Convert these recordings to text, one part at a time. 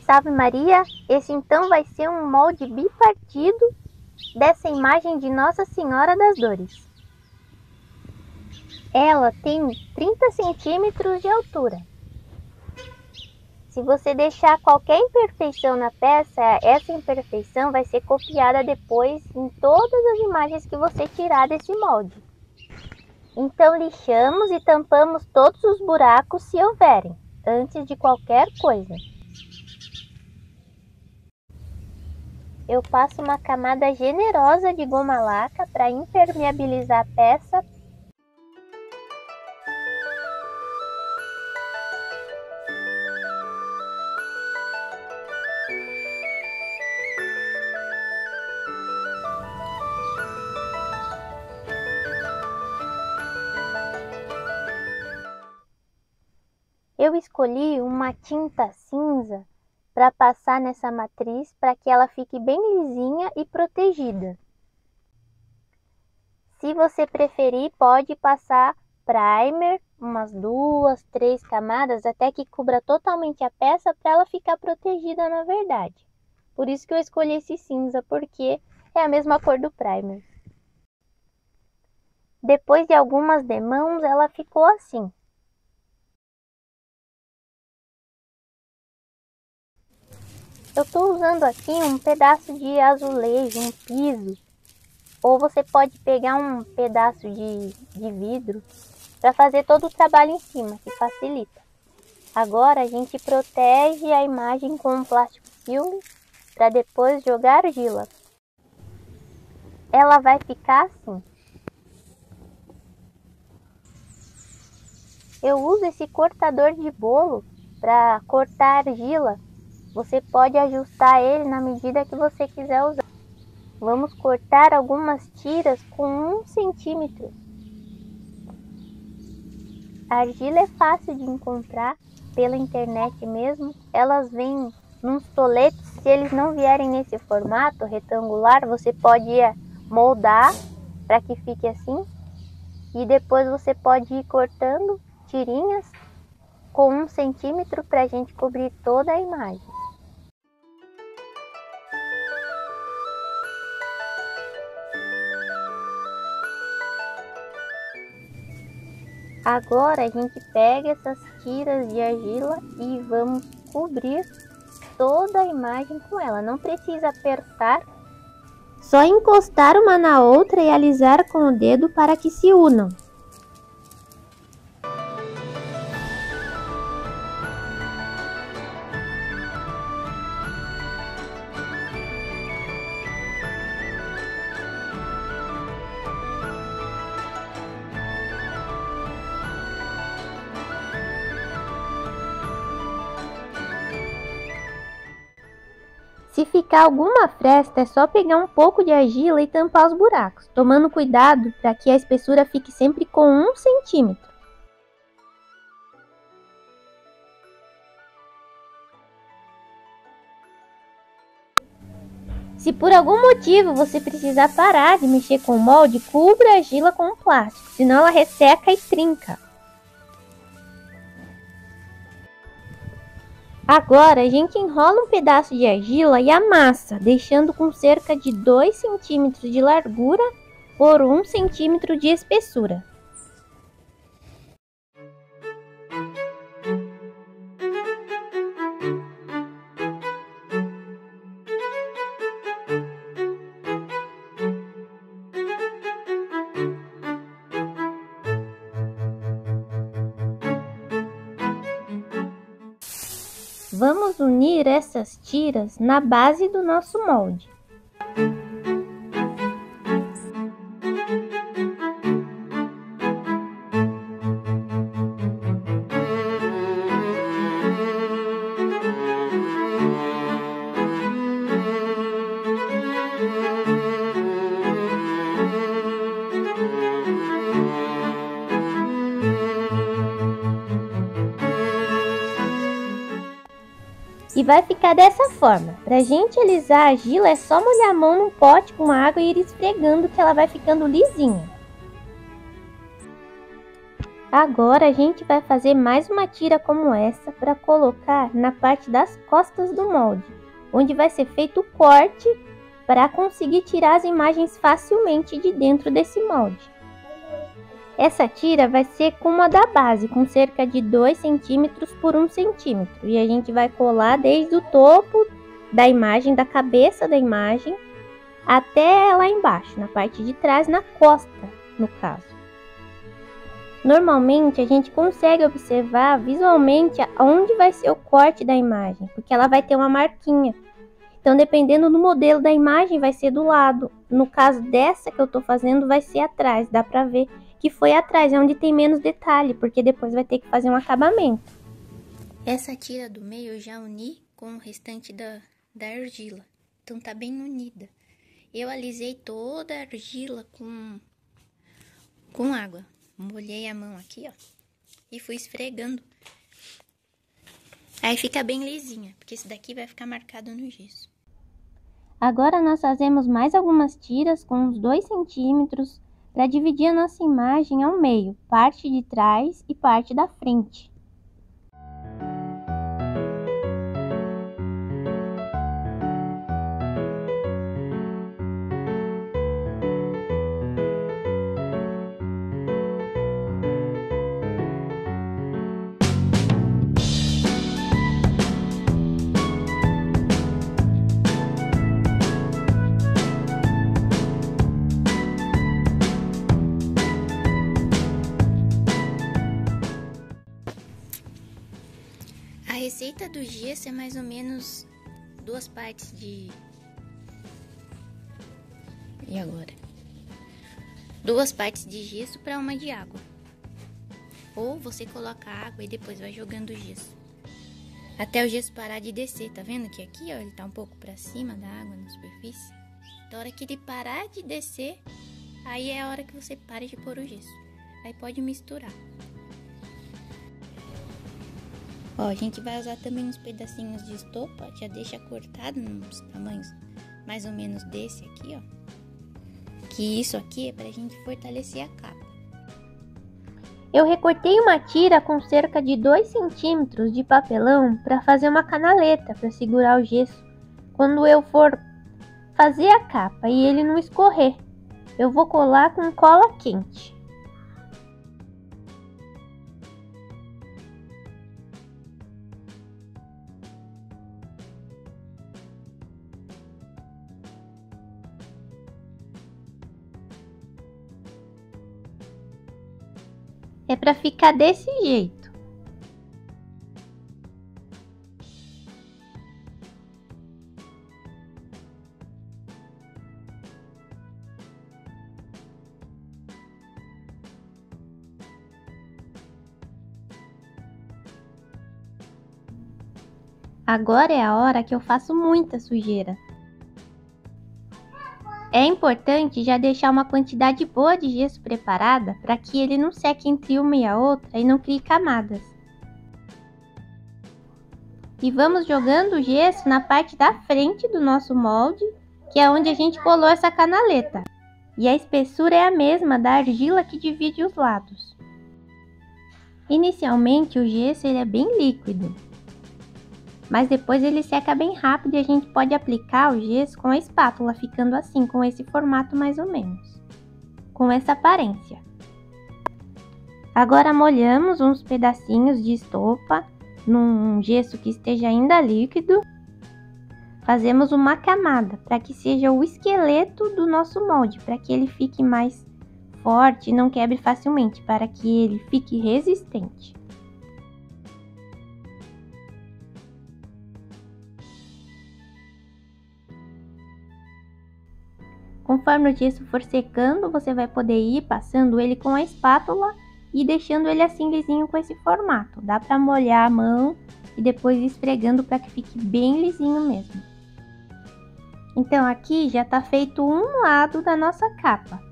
Salve Maria, esse então vai ser um molde bipartido dessa imagem de Nossa Senhora das Dores. Ela tem 30 centímetros de altura. Se você deixar qualquer imperfeição na peça, essa imperfeição vai ser copiada depois em todas as imagens que você tirar desse molde. Então lixamos e tampamos todos os buracos se houverem, antes de qualquer coisa. Eu passo uma camada generosa de goma laca para impermeabilizar a peça. Eu escolhi uma tinta cinza para passar nessa matriz para que ela fique bem lisinha e protegida. Se você preferir, pode passar primer, umas 2, 3 camadas, até que cubra totalmente a peça para ela ficar protegida na verdade. Por isso que eu escolhi esse cinza, porque é a mesma cor do primer. Depois de algumas demãos, ela ficou assim. Eu estou usando aqui um pedaço de azulejo, um piso, ou você pode pegar um pedaço de vidro para fazer todo o trabalho em cima, que facilita. Agora a gente protege a imagem com um plástico filme para depois jogar argila. Ela vai ficar assim. Eu uso esse cortador de bolo para cortar argila. Você pode ajustar ele na medida que você quiser usar. Vamos cortar algumas tiras com 1 centímetro. A argila é fácil de encontrar pela internet mesmo. Elas vêm nos toletes. Se eles não vierem nesse formato retangular, você pode moldar para que fique assim. E depois você pode ir cortando tirinhas com 1 centímetro para a gente cobrir toda a imagem. Agora a gente pega essas tiras de argila e vamos cobrir toda a imagem com ela. Não precisa apertar, só encostar uma na outra e alisar com o dedo para que se unam. Se ficar alguma fresta, é só pegar um pouco de argila e tampar os buracos, tomando cuidado para que a espessura fique sempre com 1 centímetro. Se por algum motivo você precisar parar de mexer com o molde, cubra a argila com um plástico, senão ela resseca e trinca. Agora a gente enrola um pedaço de argila e amassa, deixando com cerca de 2 centímetros de largura por 1 centímetro de espessura. Vamos unir essas tiras na base do nosso molde. E vai ficar dessa forma. Pra gente alisar a argila é só molhar a mão num pote com água e ir esfregando que ela vai ficando lisinha. Agora a gente vai fazer mais uma tira como essa para colocar na parte das costas do molde, onde vai ser feito o corte para conseguir tirar as imagens facilmente de dentro desse molde. Essa tira vai ser com uma da base, com cerca de 2 centímetros por 1 centímetro, e a gente vai colar desde o topo da imagem, da cabeça da imagem, até lá embaixo, na parte de trás, na costa, no caso. Normalmente a gente consegue observar visualmente onde vai ser o corte da imagem, porque ela vai ter uma marquinha. Então, dependendo do modelo da imagem, vai ser do lado. No caso dessa que eu estou fazendo, vai ser atrás. Dá para ver que foi atrás, é onde tem menos detalhe, porque depois vai ter que fazer um acabamento. Essa tira do meio eu já uni com o restante da argila. Então, tá bem unida. Eu alisei toda a argila com água. Molhei a mão aqui, ó, e fui esfregando. Aí fica bem lisinha, porque esse daqui vai ficar marcado no gesso. Agora nós fazemos mais algumas tiras com uns 2 centímetros para dividir a nossa imagem ao meio, parte de trás e parte da frente. A receita do gesso é mais ou menos 2 partes de... E agora? 2 partes de gesso para 1 de água. Ou você coloca água e depois vai jogando o gesso. Até o gesso parar de descer, tá vendo que aqui, ó, ele tá um pouco para cima da água na superfície? Da hora que ele parar de descer, aí é a hora que você para de pôr o gesso. Aí pode misturar. Ó, a gente vai usar também uns pedacinhos de estopa, já deixa cortado nos tamanhos mais ou menos desse aqui, ó. Que isso aqui é pra gente fortalecer a capa. Eu recortei uma tira com cerca de 2 centímetros de papelão para fazer uma canaleta para segurar o gesso quando eu for fazer a capa e ele não escorrer. Eu vou colar com cola quente. É para ficar desse jeito. Agora é a hora que eu faço muita sujeira. É importante já deixar uma quantidade boa de gesso preparada para que ele não seque entre uma e a outra e não crie camadas. E vamos jogando o gesso na parte da frente do nosso molde, que é onde a gente colou essa canaleta. E a espessura é a mesma da argila que divide os lados. Inicialmente o gesso ele é bem líquido, mas depois ele seca bem rápido e a gente pode aplicar o gesso com a espátula, ficando assim, com esse formato mais ou menos, com essa aparência. Agora molhamos uns pedacinhos de estopa num gesso que esteja ainda líquido. Fazemos uma camada para que seja o esqueleto do nosso molde, para que ele fique mais forte e não quebre facilmente, para que ele fique resistente. Conforme o gesso for secando, você vai poder ir passando ele com a espátula e deixando ele assim lisinho com esse formato. Dá para molhar a mão e depois esfregando para que fique bem lisinho mesmo. Então aqui já está feito um lado da nossa capa.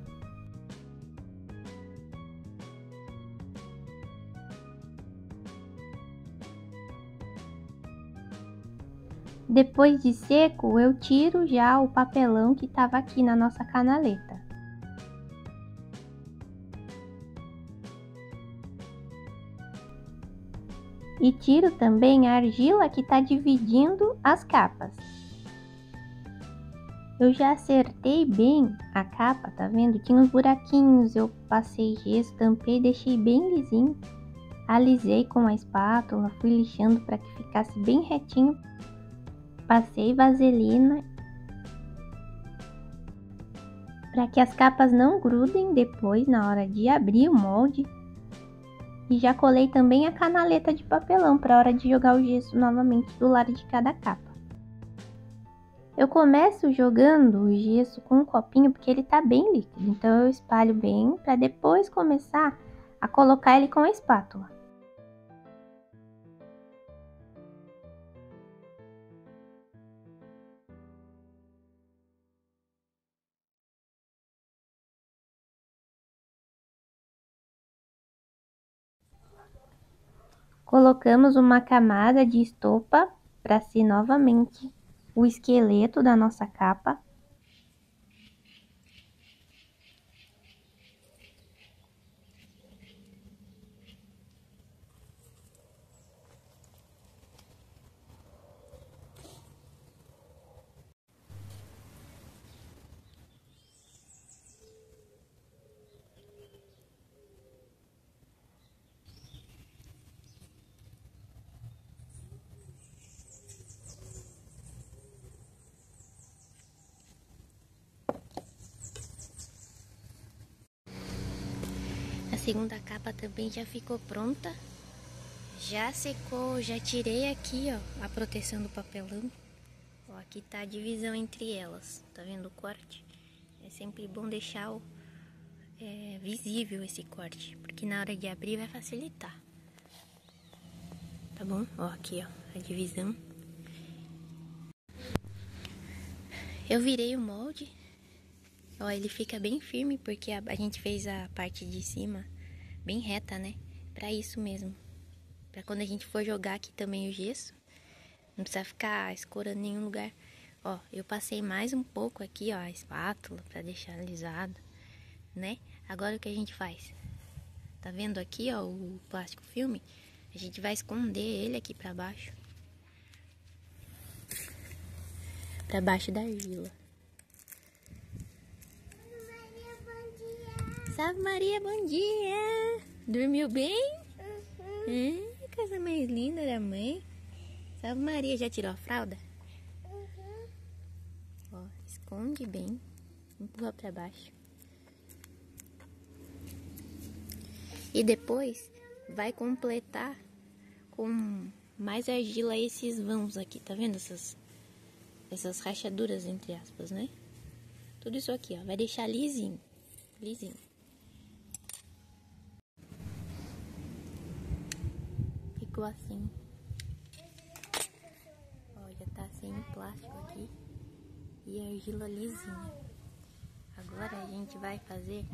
Depois de seco, eu tiro já o papelão que estava aqui na nossa canaleta. E tiro também a argila que está dividindo as capas. Eu já acertei bem a capa, tá vendo? Tinha uns buraquinhos, eu passei gesso, tampei, deixei bem lisinho. Alisei com a espátula, fui lixando para que ficasse bem retinho. Passei vaselina para que as capas não grudem depois na hora de abrir o molde. E já colei também a canaleta de papelão para a hora de jogar o gesso novamente do lado de cada capa. Eu começo jogando o gesso com um copinho porque ele tá bem líquido, então eu espalho bem para depois começar a colocar ele com a espátula. Colocamos uma camada de estopa para ser novamente o esqueleto da nossa capa. A segunda capa também já ficou pronta. Já secou, já tirei aqui, ó, a proteção do papelão. Ó, aqui tá a divisão entre elas. Tá vendo o corte? É sempre bom deixar visível esse corte, porque na hora de abrir vai facilitar. Tá bom? Ó, aqui, ó, a divisão. Eu virei o molde. Ó, ele fica bem firme porque a gente fez a parte de cima bem reta, né? Pra isso mesmo. Pra quando a gente for jogar aqui também o gesso, não precisa ficar escorando em nenhum lugar. Ó, eu passei mais um pouco aqui, ó, a espátula pra deixar alisado, né? Agora o que a gente faz? Tá vendo aqui, ó, o plástico filme? A gente vai esconder ele aqui pra baixo. Pra baixo da argila. Salve Maria, bom dia! Dormiu bem? Uhum. Coisa mais linda da mãe. Salve Maria, já tirou a fralda? Uhum. Ó, esconde bem. Empurra pra baixo. E depois vai completar com mais argila esses vãos aqui, tá vendo? Essas rachaduras, entre aspas, né? Tudo isso aqui, ó, vai deixar lisinho. Lisinho. Ficou assim. Ó, já tá sem o plástico aqui. E a argila lisinha. Agora a gente vai fazer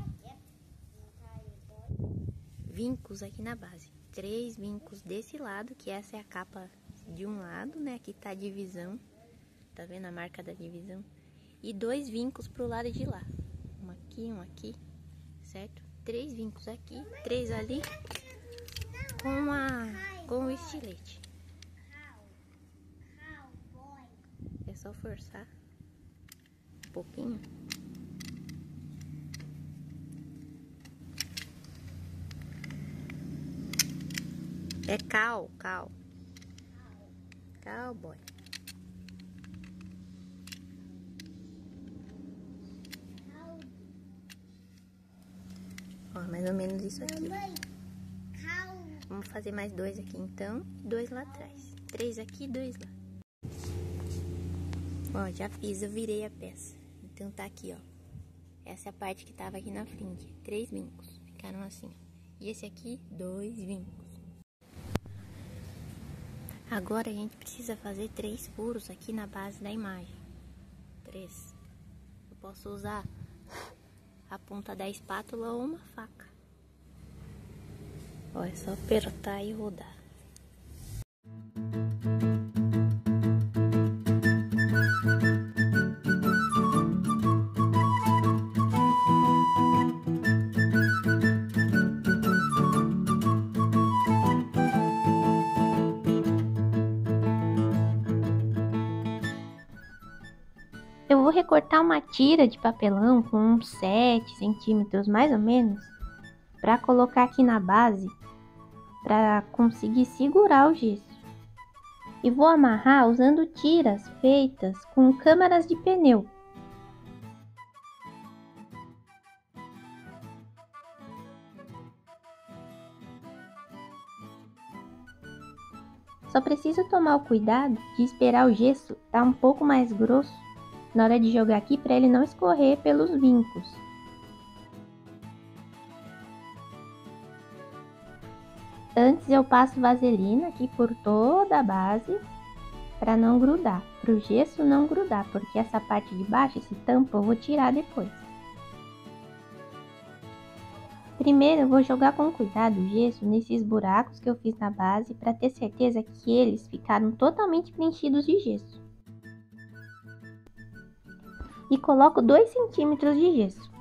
vincos aqui na base. 3 vincos desse lado, que essa é a capa de um lado, né? Aqui tá a divisão. Tá vendo a marca da divisão? E 2 vincos pro lado de lá. Um aqui, certo? 3 vincos aqui, 3 ali, com o estilete. É só forçar um pouquinho. É cowboy. Ó, mais ou menos isso aqui. Vamos fazer mais 2 aqui então, 2 lá atrás. 3 aqui, 2 lá. Ó, já fiz, eu virei a peça. Então tá aqui, ó. Essa é a parte que tava aqui na frente. 3 vincos, ficaram assim. E esse aqui, 2 vincos. Agora a gente precisa fazer 3 furos aqui na base da imagem. 3. Eu posso usar a ponta da espátula ou uma faca. Ó, é só apertar e rodar. Eu vou recortar uma tira de papelão com uns 7 centímetros mais ou menos, para colocar aqui na base, para conseguir segurar o gesso. E vou amarrar usando tiras feitas com câmaras de pneu. Só preciso tomar o cuidado de esperar o gesso estar um pouco mais grosso na hora de jogar aqui para ele não escorrer pelos vincos. Antes eu passo vaselina aqui por toda a base para não grudar, para o gesso não grudar, porque essa parte de baixo, esse tampo, eu vou tirar depois. Primeiro eu vou jogar com cuidado o gesso nesses buracos que eu fiz na base para ter certeza que eles ficaram totalmente preenchidos de gesso. E coloco 2 centímetros de gesso.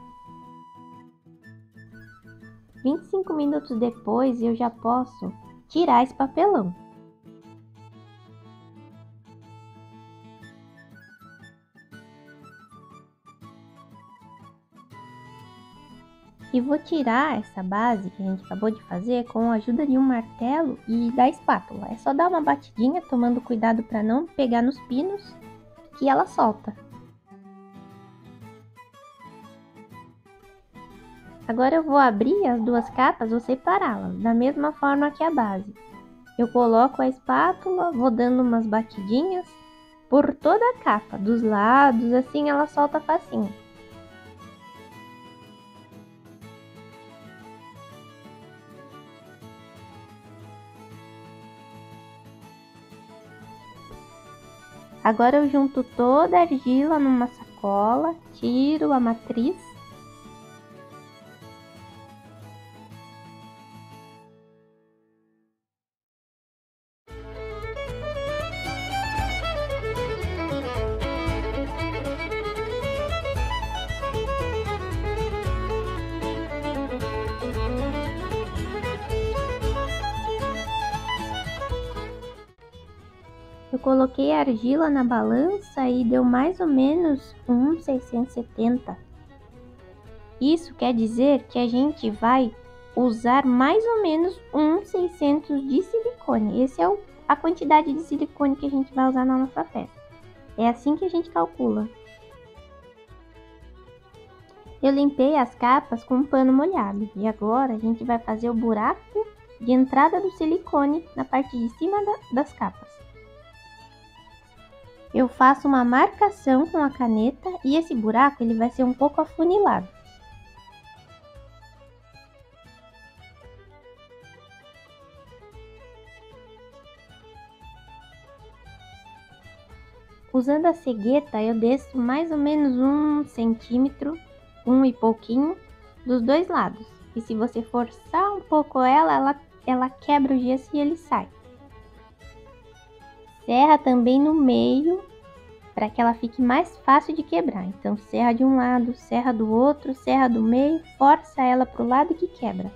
25 minutos depois eu já posso tirar esse papelão. E vou tirar essa base que a gente acabou de fazer com a ajuda de um martelo e da espátula. É só dar uma batidinha, tomando cuidado para não pegar nos pinos, que ela solta. Agora eu vou abrir as duas capas, vou separá-las, da mesma forma que a base. Eu coloco a espátula, vou dando umas batidinhas por toda a capa, dos lados, assim ela solta facinho. Agora eu junto toda a argila numa sacola, tiro a matriz. Eu coloquei a argila na balança e deu mais ou menos 670. Isso quer dizer que a gente vai usar mais ou menos 600 de silicone. Essa é a quantidade de silicone que a gente vai usar na nossa peça. É assim que a gente calcula. Eu limpei as capas com um pano molhado e agora a gente vai fazer o buraco de entrada do silicone na parte de cima das capas. Eu faço uma marcação com a caneta e esse buraco ele vai ser um pouco afunilado. Usando a cegueta eu desço mais ou menos 1 centímetro, e pouquinho, dos dois lados. E se você forçar um pouco ela quebra o gesso e ele sai. Serra também no meio, para que ela fique mais fácil de quebrar. Então, serra de um lado, serra do outro, serra do meio, força ela para o lado que quebra.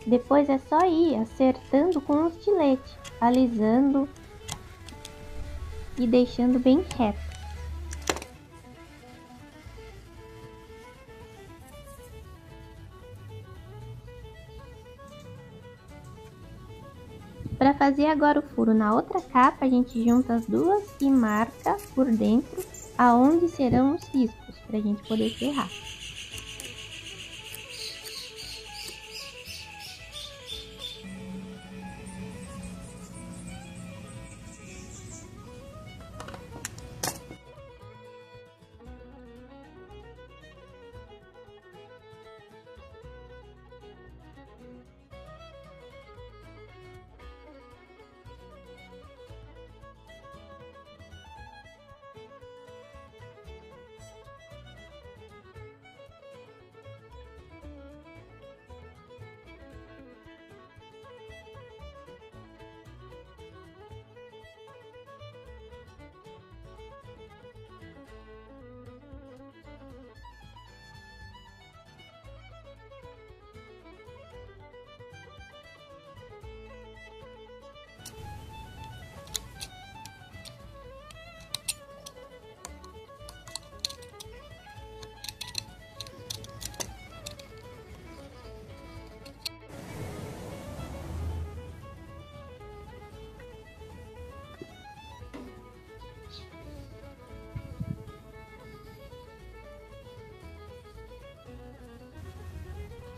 Depois é só ir acertando com o estilete, alisando e deixando bem reto. Para fazer agora o furo na outra capa, a gente junta as duas e marca por dentro aonde serão os riscos, para a gente poder serrar.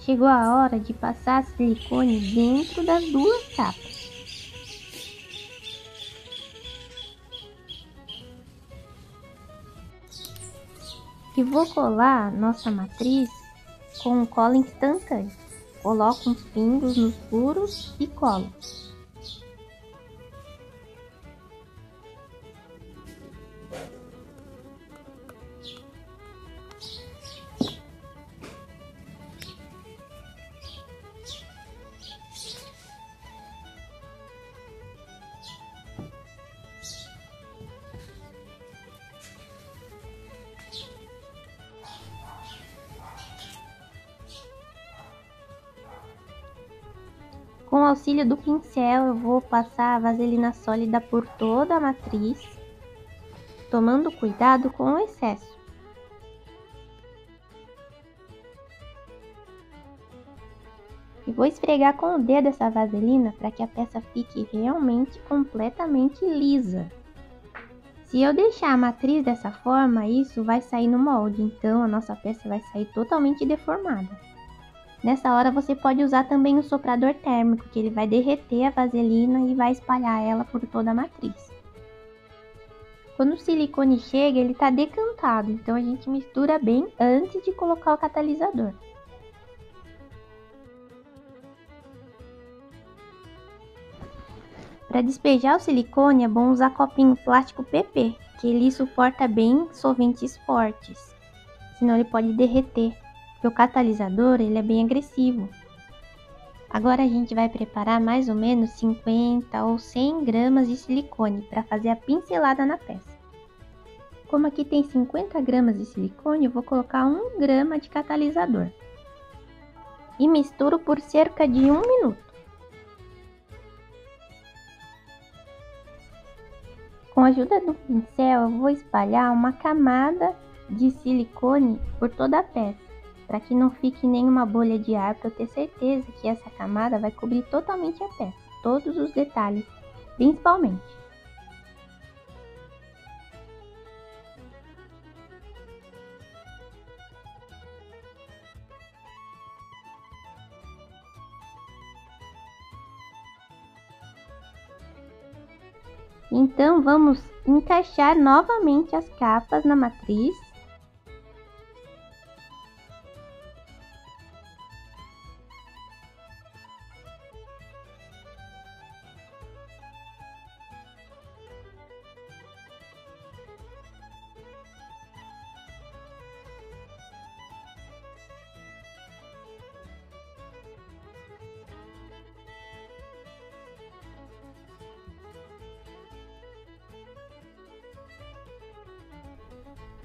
chegou a hora de passar silicone dentro das duas capas. E vou colar nossa matriz com cola instantânea. Coloco uns pingos nos furos e colo. Com o auxílio do pincel, eu vou passar a vaselina sólida por toda a matriz, tomando cuidado com o excesso. E vou esfregar com o dedo essa vaselina para que a peça fique realmente completamente lisa. Se eu deixar a matriz dessa forma, isso vai sair no molde, então a nossa peça vai sair totalmente deformada. Nessa hora você pode usar também o soprador térmico, que ele vai derreter a vaselina e vai espalhar ela por toda a matriz. Quando o silicone chega, ele está decantado, então a gente mistura bem antes de colocar o catalisador. Para despejar o silicone é bom usar copinho plástico PP, que ele suporta bem solventes fortes, senão ele pode derreter. Porque o catalisador ele é bem agressivo. Agora a gente vai preparar mais ou menos 50 ou 100 gramas de silicone para fazer a pincelada na peça. Como aqui tem 50 gramas de silicone, eu vou colocar 1 grama de catalisador. E misturo por cerca de 1 minuto. Com a ajuda do pincel, eu vou espalhar uma camada de silicone por toda a peça, para que não fique nenhuma bolha de ar, para eu ter certeza que essa camada vai cobrir totalmente a peça, todos os detalhes, principalmente. Então vamos encaixar novamente as capas na matriz.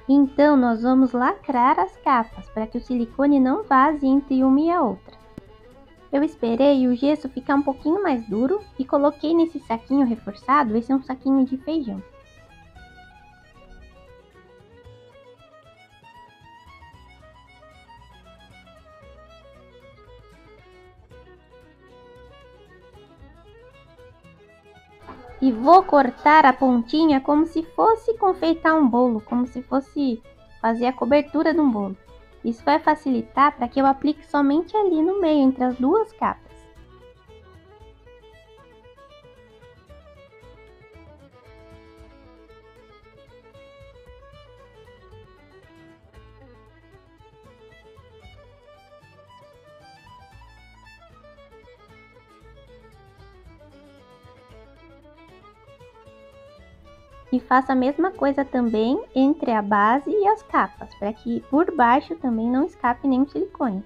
Então, nós vamos lacrar as capas para que o silicone não vaze entre uma e a outra. Eu esperei o gesso ficar um pouquinho mais duro e coloquei nesse saquinho reforçado. Esse é um saquinho de feijão. E vou cortar a pontinha como se fosse confeitar um bolo, como se fosse fazer a cobertura de um bolo. Isso vai facilitar para que eu aplique somente ali no meio, entre as duas capas. E faça a mesma coisa também entre a base e as capas, para que por baixo também não escape nenhum silicone.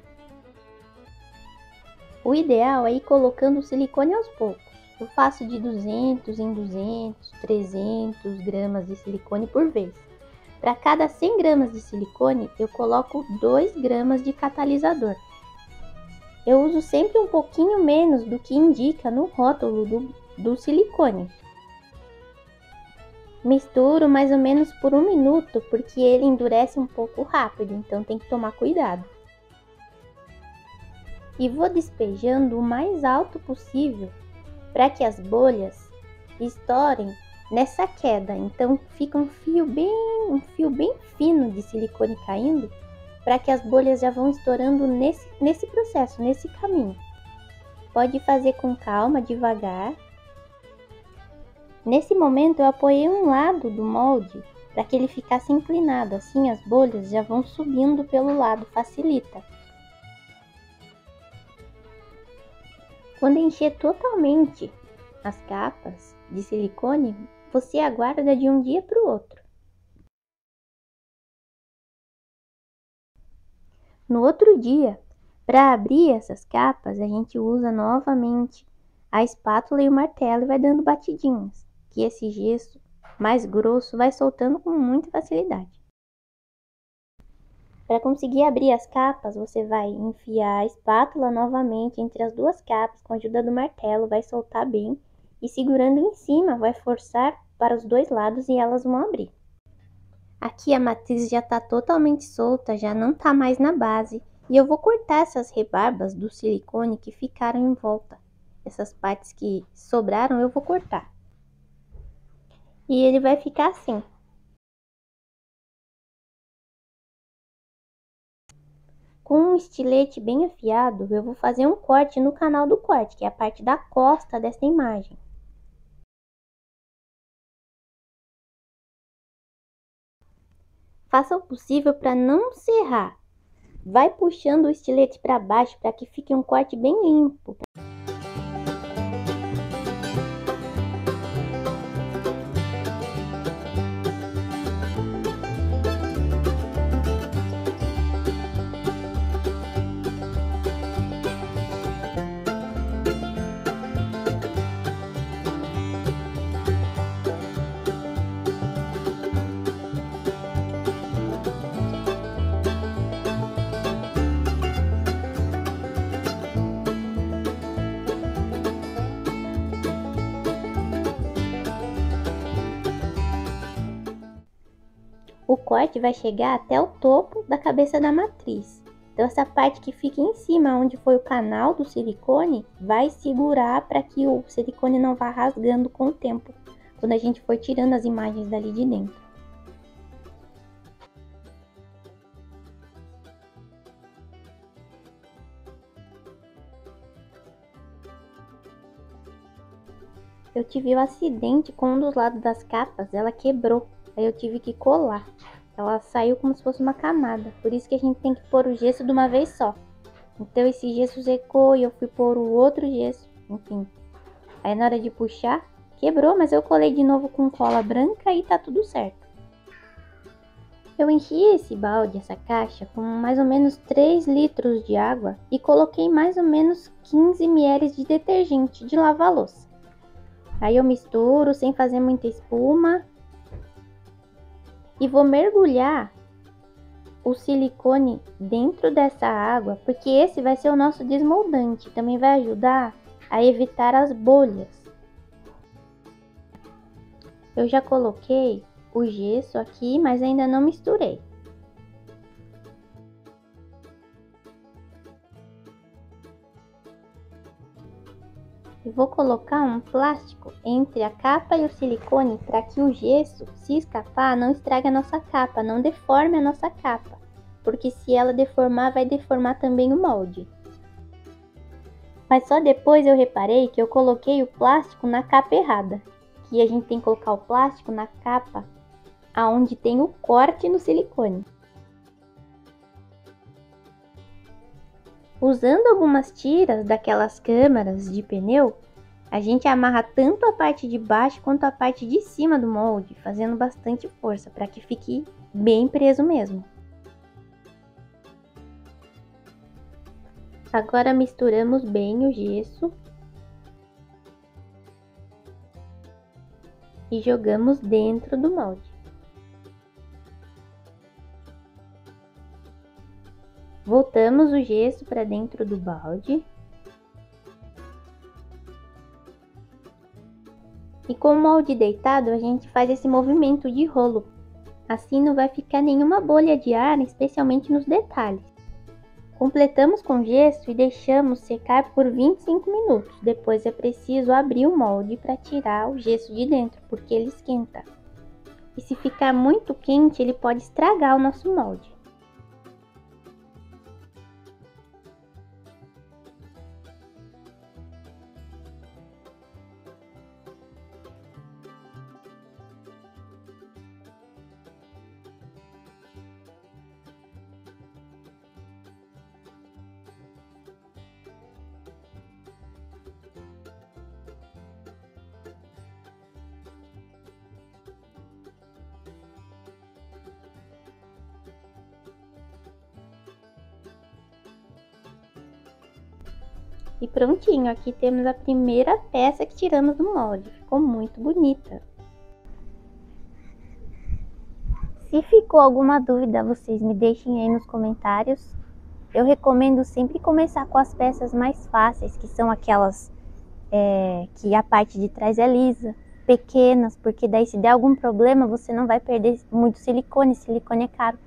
O ideal é ir colocando o silicone aos poucos. Eu faço de 200 em 200, 300 gramas de silicone por vez. Para cada 100 gramas de silicone, eu coloco 2 gramas de catalisador. Eu uso sempre um pouquinho menos do que indica no rótulo do silicone. Misturo mais ou menos por 1 minuto, porque ele endurece um pouco rápido, então tem que tomar cuidado. E vou despejando o mais alto possível, para que as bolhas estourem nessa queda. Então fica um fio bem fino de silicone caindo, para que as bolhas já vão estourando nesse processo, nesse caminho. Pode fazer com calma, devagar. Nesse momento eu apoiei um lado do molde para que ele ficasse inclinado, assim as bolhas já vão subindo pelo lado, facilita. Quando encher totalmente as capas de silicone, você aguarda de um dia para o outro. No outro dia, para abrir essas capas, a gente usa novamente a espátula e o martelo e vai dando batidinhas, que esse gesso mais grosso vai soltando com muita facilidade. Para conseguir abrir as capas, você vai enfiar a espátula novamente entre as duas capas com a ajuda do martelo, vai soltar bem e segurando em cima vai forçar para os dois lados e elas vão abrir. Aqui a matriz já está totalmente solta, já não está mais na base e eu vou cortar essas rebarbas do silicone que ficaram em volta. Essas partes que sobraram eu vou cortar. E ele vai ficar assim. Com um estilete bem afiado, eu vou fazer um corte no canal do corte, que é a parte da costa dessa imagem. Faça o possível para não serrar. Vai puxando o estilete para baixo para que fique um corte bem limpo. O corte vai chegar até o topo da cabeça da matriz. Então essa parte que fica em cima, onde foi o canal do silicone, vai segurar para que o silicone não vá rasgando com o tempo, quando a gente for tirando as imagens dali de dentro. Eu tive um acidente com um dos lados das capas, ela quebrou. Aí eu tive que colar. Ela saiu como se fosse uma camada. Por isso que a gente tem que pôr o gesso de uma vez só. Então esse gesso secou e eu fui pôr o outro gesso. Enfim. Aí na hora de puxar, quebrou, mas eu colei de novo com cola branca e tá tudo certo. Eu enchi esse balde, essa caixa, com mais ou menos 3 litros de água e coloquei mais ou menos 15 ml de detergente de lavar louça. Aí eu misturo sem fazer muita espuma. E vou mergulhar o silicone dentro dessa água, porque esse vai ser o nosso desmoldante. Também vai ajudar a evitar as bolhas. Eu já coloquei o gesso aqui, mas ainda não misturei. E vou colocar um plástico entre a capa e o silicone para que o gesso, se escapar, não estrague a nossa capa, não deforme a nossa capa. Porque se ela deformar, vai deformar também o molde. Mas só depois eu reparei que eu coloquei o plástico na capa errada. Que a gente tem que colocar o plástico na capa aonde tem o corte no silicone. Usando algumas tiras daquelas câmaras de pneu, a gente amarra tanto a parte de baixo quanto a parte de cima do molde, fazendo bastante força para que fique bem preso mesmo. Agora misturamos bem o gesso e jogamos dentro do molde. Voltamos o gesso para dentro do balde. E com o molde deitado, a gente faz esse movimento de rolo. Assim não vai ficar nenhuma bolha de ar, especialmente nos detalhes. Completamos com gesso e deixamos secar por 25 minutos. Depois é preciso abrir o molde para tirar o gesso de dentro, porque ele esquenta. E se ficar muito quente, ele pode estragar o nosso molde. E prontinho, aqui temos a primeira peça que tiramos do molde. Ficou muito bonita. Se ficou alguma dúvida, vocês me deixem aí nos comentários. Eu recomendo sempre começar com as peças mais fáceis, que são aquelas que a parte de trás é lisa, pequenas, porque daí se der algum problema você não vai perder muito silicone é caro.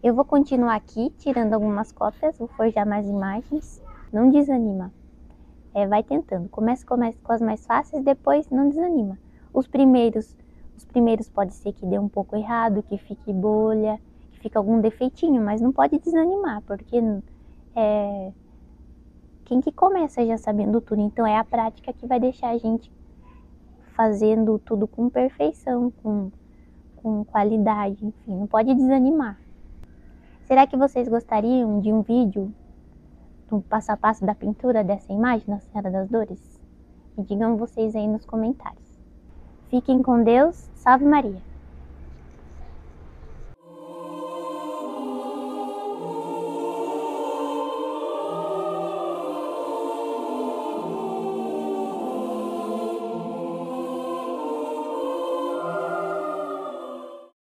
Eu vou continuar aqui tirando algumas cópias, vou forjar mais imagens. Não desanima, vai tentando, comece com as mais fáceis, depois não desanima. Os primeiros pode ser que dê um pouco errado, que fique bolha, que fique algum defeitinho, mas não pode desanimar, porque quem que começa já sabendo tudo, então é a prática que vai deixar a gente fazendo tudo com perfeição, com qualidade, enfim, não pode desanimar. Será que vocês gostariam de um vídeo do passo a passo da pintura dessa imagem, Nossa Senhora das Dores? Me digam vocês aí nos comentários. Fiquem com Deus, salve Maria!